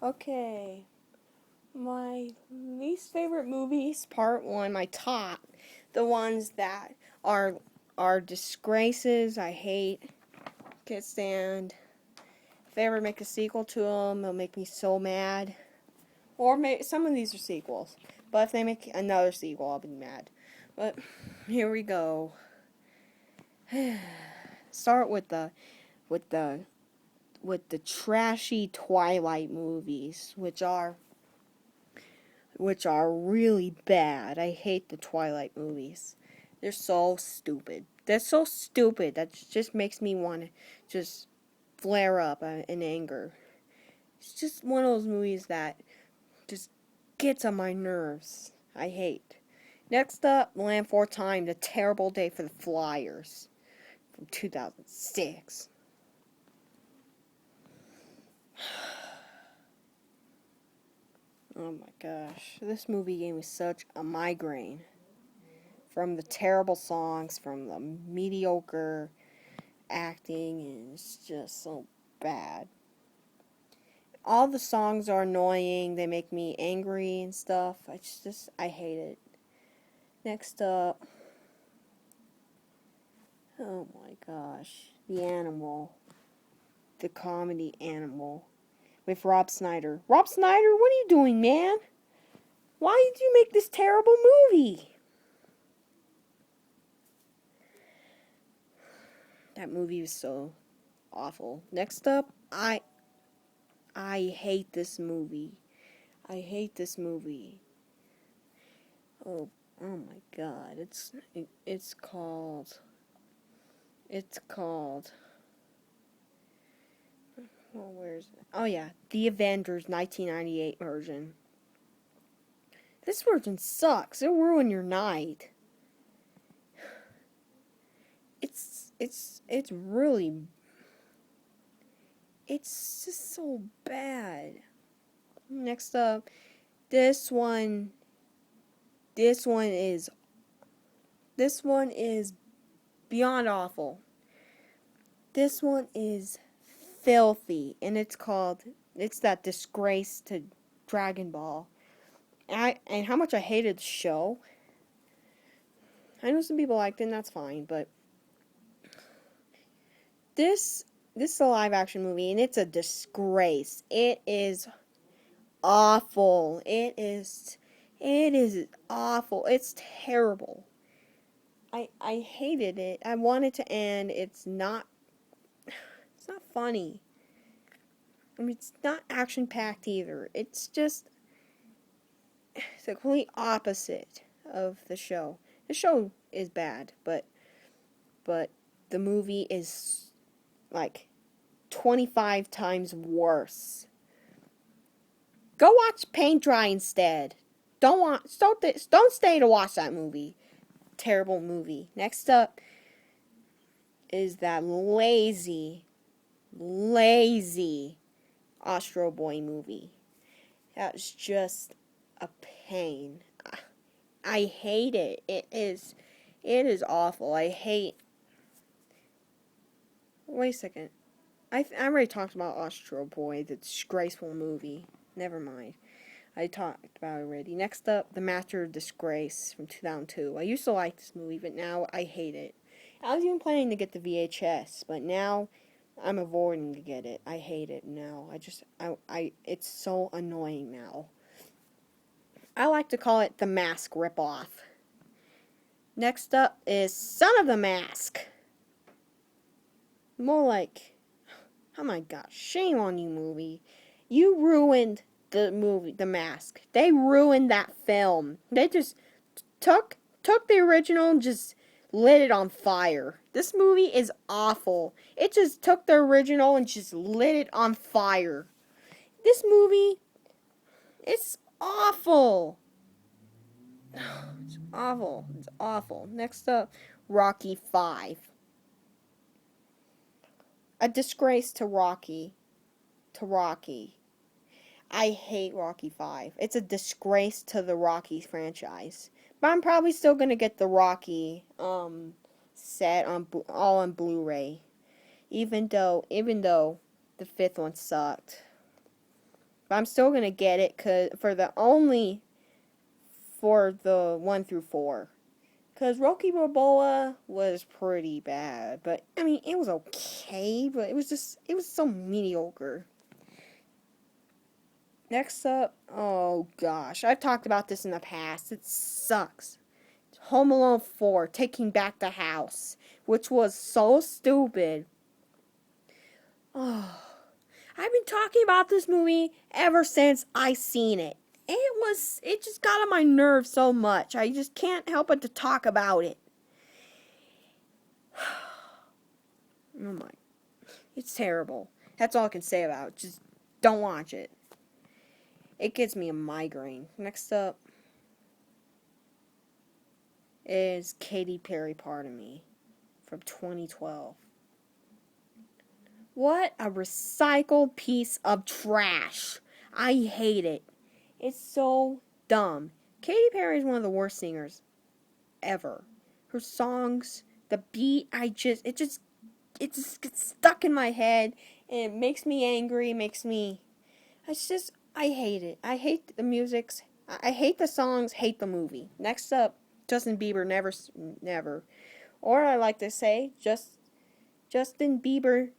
Okay. My least favorite movies, part one, my top. The ones that are disgraces, I hate, can't stand. If they ever make a sequel to them, it'll make me so mad. Or some of these are sequels. But if they make another sequel, I'll be mad. But here we go. Start with the trashy Twilight movies, which are really bad. I hate the Twilight movies. They're so stupid. They're so stupid that just makes me want to just flare up in anger. It's just one of those movies that just gets on my nerves. I hate. Next up, Land for Time, The Terrible Day for the Flyers from 2006. Oh my gosh, this movie gave me such a migraine. From the terrible songs, from the mediocre acting, and it's just so bad. All the songs are annoying, they make me angry and stuff. I hate it. Next up, oh my gosh, The Animal. The comedy Animal. With Rob Schneider. Rob Schneider, what are you doing, man? Why did you make this terrible movie? That movie was so awful. Next up, I hate this movie. I hate this movie. Oh my God! It's called. Well, where is it? Oh yeah, The Avengers 1998 version. This version sucks. It'll ruin your night. It's really. It's just so bad. Next up, this one is beyond awful. This one is filthy, and it's that disgrace to Dragon Ball. And how much I hated the show. I know some people liked it, and that's fine, but this is a live action movie, and it's a disgrace. It is awful. It is awful. It's terrible. I hated it. I wanted to end. It's not funny. I mean, it's not action packed either. It's the complete opposite of the show. The show is bad, but the movie is like 25 times worse. Go watch Paint Dry instead. Don't stay to watch that movie. Terrible movie. Next up is that lazy Astro Boy movie. That's just a pain. I hate it. It is awful. I hate. Wait a second. I already talked about Astro Boy, the disgraceful movie. Never mind. I talked about it already. Next up, The Master of Disgrace from 2002. I used to like this movie, but now I hate it. I was even planning to get the VHS, but now I'm avoiding to get it. I hate it now. It's so annoying now. I like to call it the Mask ripoff. Next up is Son of the Mask. More like, oh my gosh, shame on you, movie. You ruined the movie, The Mask. They ruined that film. They just took the original and just lit it on fire. This movie is awful. It just took the original and just lit it on fire. This movie, it's awful. It's awful. It's awful. Next up, Rocky 5. A disgrace to Rocky. I hate Rocky 5. It's a disgrace to the Rocky franchise. But I'm probably still gonna get the Rocky set all on Blu-ray. Even though the fifth one sucked. But I'm still gonna get it for the 1 through 4. Because Rocky Balboa was pretty bad. But, I mean, it was okay. But it was so mediocre. Next up, oh gosh. I've talked about this in the past. It sucks. Home Alone 4, Taking Back the House. Which was so stupid. Oh, I've been talking about this movie ever since I seen it. It just got on my nerves so much. I just can't help but to talk about it. Oh my. It's terrible. That's all I can say about it. Just don't watch it. It gives me a migraine. Next up is Katy Perry, Part of Me, from 2012. What a recycled piece of trash. I hate it. It's so dumb. Katy Perry is one of the worst singers ever. Her songs, the beat, it just gets stuck in my head, and it makes me angry, I hate it. I hate the music. I hate the songs, hate the movie. Next up, Justin Bieber, never. Or I like to say, Justin Bieber,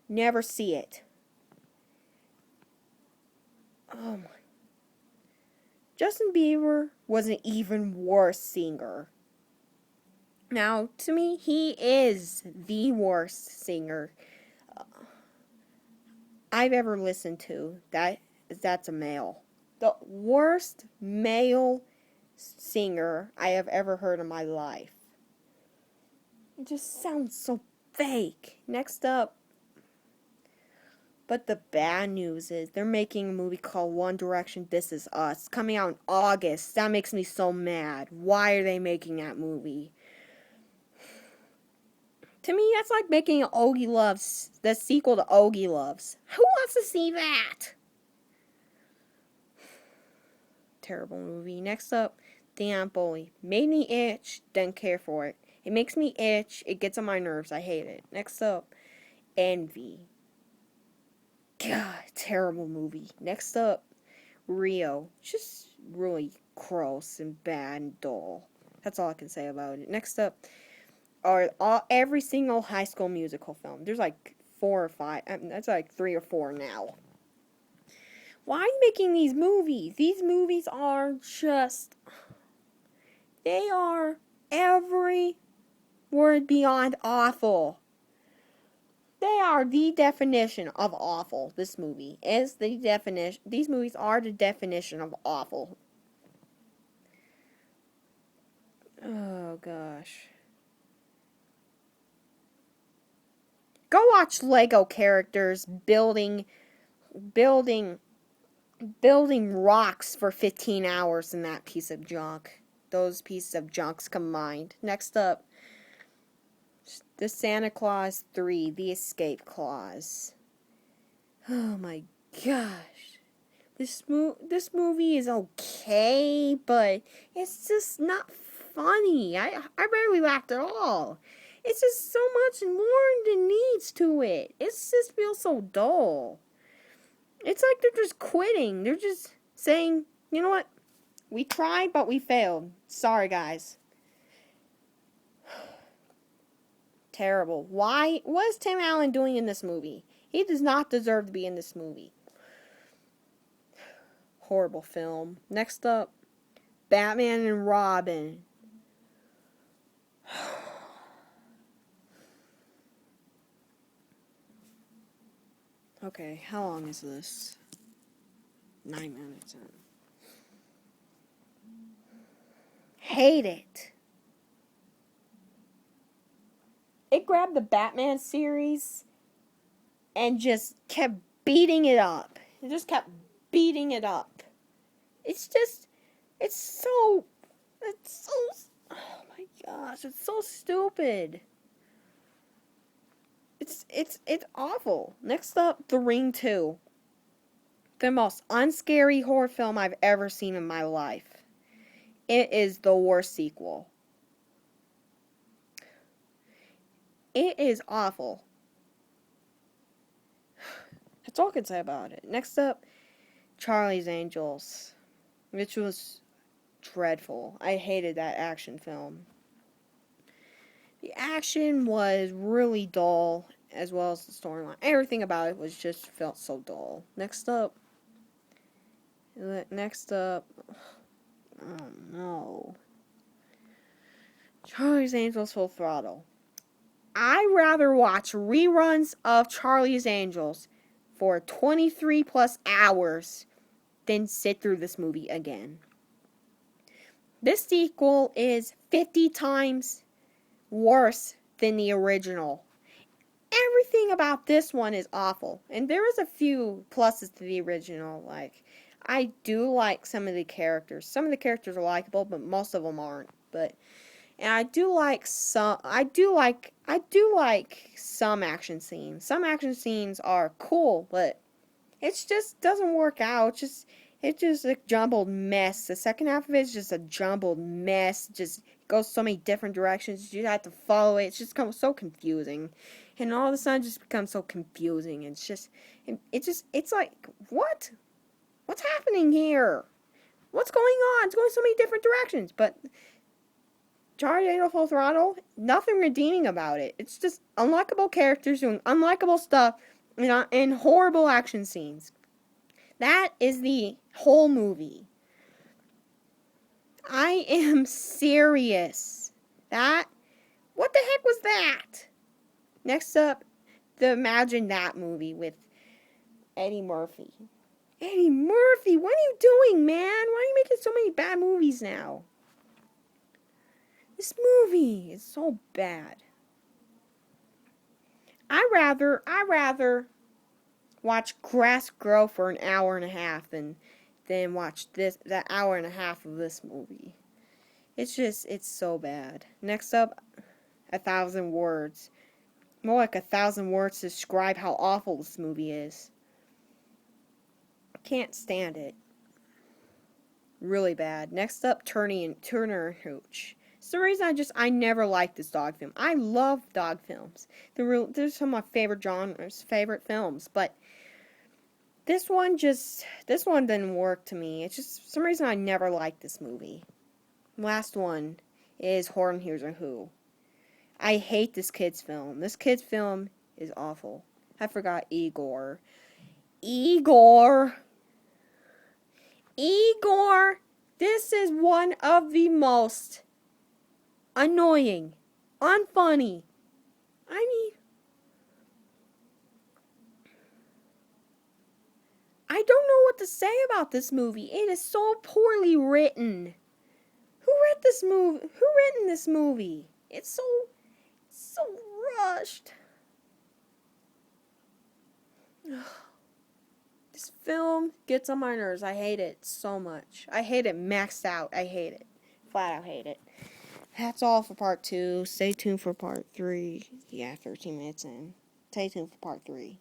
never see it. Oh my. Justin Bieber was an even worse singer. Now, to me, he is the worst singer I've ever listened to. That's a male. The worst male singer I have ever heard in my life. It just sounds so fake. Next up, but the bad news is they're making a movie called One Direction, This Is Us, coming out in August. That makes me so mad. Why are they making that movie? To me, that's like making an Ogie Loves, the sequel to Ogie Loves. Who wants to see that? Terrible movie. Next up, Damn Boy. Made me itch, didn't care for it. It makes me itch, it gets on my nerves, I hate it. Next up, Envy. God, terrible movie. Next up, Rio. Just really gross and bad and dull. That's all I can say about it. Next up are every single High School Musical film. There's like 4 or 5. That's like 3 or 4 now. Why are you making these movies? These movies are just... They are every word beyond awful. They are the definition of awful. This movie is the definition. These movies are the definition of awful. Oh gosh. Go watch Lego characters building rocks for 15 hours in that piece of junk. Those pieces of junks combined. Next up, the Santa Claus 3, The Escape Clause. Oh my gosh. This movie is okay, but it's just not funny. I barely laughed at all. It's just so much more than needs to it. It just feels so dull. It's like they're just quitting. They're just saying, you know what? We tried, but we failed. Sorry, guys. Terrible. Why? What is Tim Allen doing in this movie? He does not deserve to be in this movie. Horrible film. Next up, Batman and Robin. Okay, how long is this? 9 minutes in. Hate it. It grabbed the Batman series and just kept beating it up. It just kept beating it up. It's so, oh my gosh, it's so stupid. It's awful. Next up, The Ring 2. The most unscary horror film I've ever seen in my life. It is the worst sequel. It is awful. That's all I can say about it. Next up, Charlie's Angels, which was dreadful. I hated that action film. The action was really dull, as well as the storyline. Everything about it was just felt so dull. Next up, oh no, Charlie's Angels Full Throttle. I'd rather watch reruns of Charlie's Angels for 23 plus hours than sit through this movie again. This sequel is 50 times worse than the original. Everything about this one is awful. And there is a few pluses to the original. Like, I do like some of the characters. Some of the characters are likable, but most of them aren't. And I do like some action scenes. Some action scenes are cool, but it just doesn't work out. It's just a jumbled mess. The second half of it is just a jumbled mess. It just goes so many different directions. You have to follow it. It's just so confusing. And all of a sudden it just becomes so confusing. It's like, what? What's happening here? What's going on? It's going so many different directions. But Charlie Angel Full Throttle, nothing redeeming about it. It's just unlikable characters doing unlikable stuff and horrible action scenes. That is the whole movie. I am serious. What the heck was that? Next up, the Imagine That movie with Eddie Murphy. Eddie Murphy, what are you doing, man? Why are you making so many bad movies now? This movie is so bad. I rather watch grass grow for an hour and a half than watch that hour and a half of this movie. It's so bad. Next up, 1,000 words. More like 1,000 words to describe how awful this movie is. I can't stand it. Really bad. Next up, Turner and Hooch. It's the reason I never liked this dog film. I love dog films. They're some of my favorite genres, favorite films, but this one didn't work to me. It's just for some reason I never liked this movie. Last one is Horton Hears a Who. I hate this kid's film. This kid's film is awful. I forgot Igor. This is one of the most annoying, unfunny. I don't know what to say about this movie. It is so poorly written. Who written this movie? It's so rushed. This film gets on my nerves. I hate it so much. I hate it maxed out. I hate it. Flat out hate it. That's all for part 2. Stay tuned for part 3. Yeah, 13 minutes in. Stay tuned for part 3.